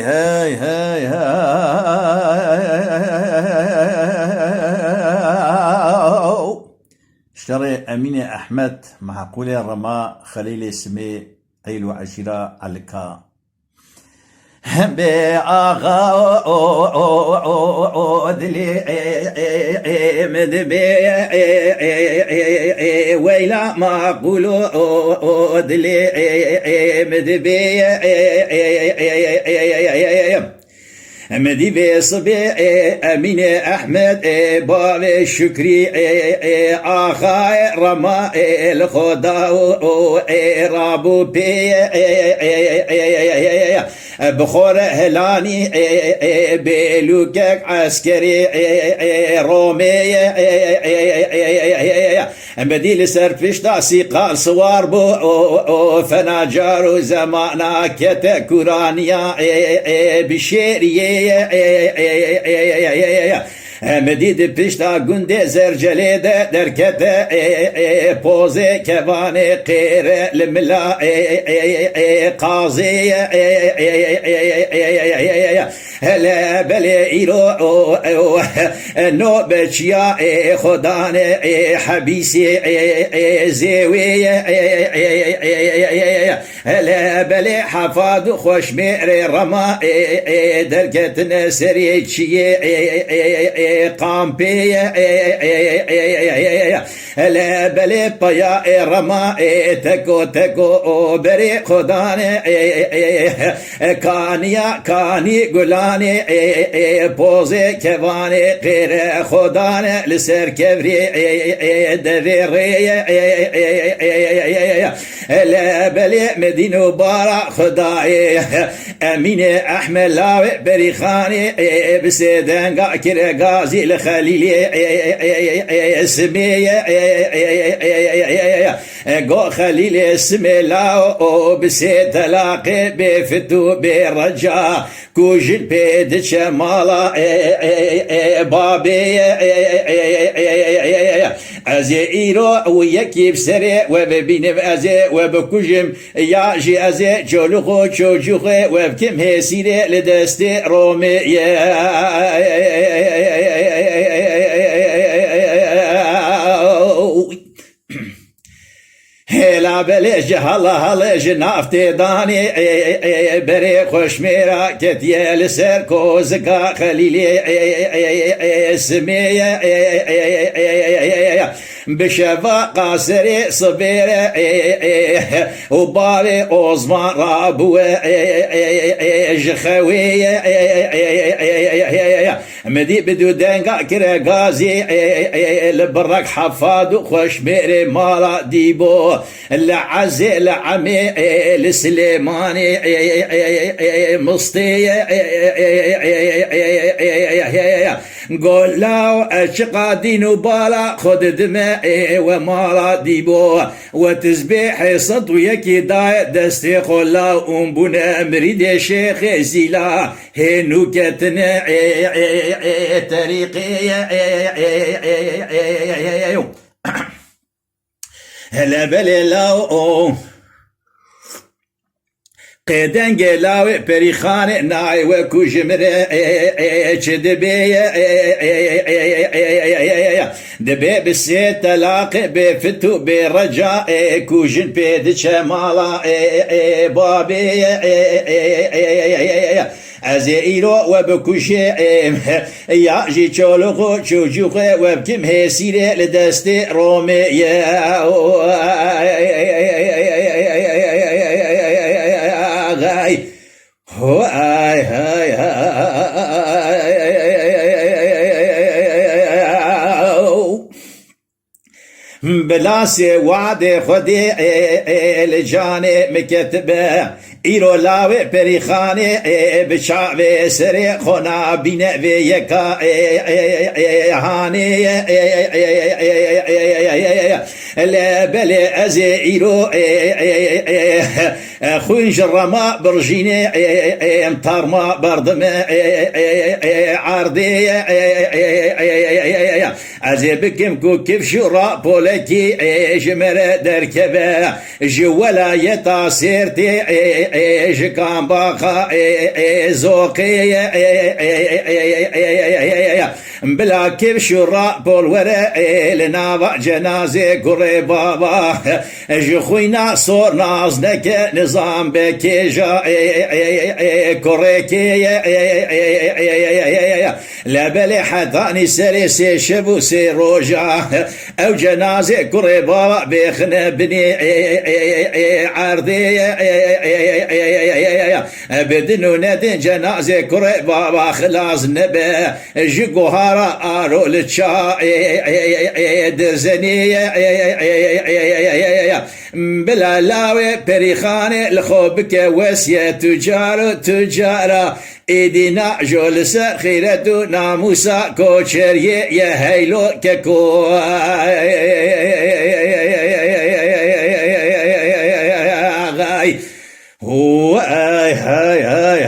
هاي هاي هاي شري أمين أحمد معقول رما خليل اسمي قيل عشرة علكا بآغا دلي مدبي ويلا معقول دلي مدبي مدي بصبي أمين أحمد باب شكري آخا رما الخدا رابو بي بخور هلاني بلوكك عسكري رومي مدي لسرفش تاسي قال صوار بو فناجار زمانا كتا كورانيا بشيريه مدید پشتا گنده زرجلیده درکته پوزه کوانه قیره لملا قاضی هلا بلی ایرو نو بچیا خدانه حبیسی زیوی هلا بلی حفاد خوشمیر رما درکتن سری چیه قامبي لا بلي بيا رما تكو تكو بري خداني كانيا كاني قلاني بوزي كواني غير خداني لسر كبري دفيري لا بلي مدينو بارا خداي امين احمد لاوي بريخاني بسيدنقا كرقا غازي الخليل اسمي قو خليل اسمي لاو بسيت لاقي بفتو برجا كوجن بيد شمالا بابي ازي ايرو ويكي بسري وببين ازي وبكوجم ياجي ازي جولخو جوجوخي وبكم هسيري لدستي رومي هلا بلج هلا هلج نافتی دانی بری خوشمیرا کتیه لسر کوزگا خلیلی اسمی بشفا قاسری صبیر و بابی اوزمان رابو جخوی مدی بدو دنگا کره غازی لبرک حفاد و خوشمیری مالا دیبو لعزي لعمي لسليماني مصطي قول لاو اشقادين وبالا خد دماء ومالا ديبو وتسبيح صد ويكي داي دستي خلا ومبونا مريد شيخ زيلا هنو كتنا طريقي هلا بلي لاو قيدن جلاوي بريخان ناي وكوجمر دبي دبي بسيت تلاقي بفتو برجاء كوجن بيد شمالا بابي ازيرو وبكوشي ياجي تشولخو تشوجوخي وبكم هسيري لدستي رومي غاي هو هاي هاي بلاسي وعد خدي الجاني مكتبه ايرو لاوي بريخاني بشعبي سري خنا بينا بيكا هاني لا بلي ازي ايرو خوينج الرما برجيني امطار ما بردم عرضي ازي بكم كو كيف شورا بولكي جمر دركبه جوالا يتاثيرتي جكام باقا زوقي بلا كيف شورا بول ورا لنا جنازه قري بابا جخوينا صور نازنك نظام بكيجا كوريكي لبلي حتاني سلسي شبو سي روجا او جنازه قري بابا بيخنا بني عرضي بدنو ندن جنازه قري بابا خلاص نبه جقوهارا آرو لتشا درزني بلا لاوي بريخاني لخوبك وسيا تجارة إيدينا جولس خيرتو ناموسا كوشر يا هيلو ككو غاي هو هاي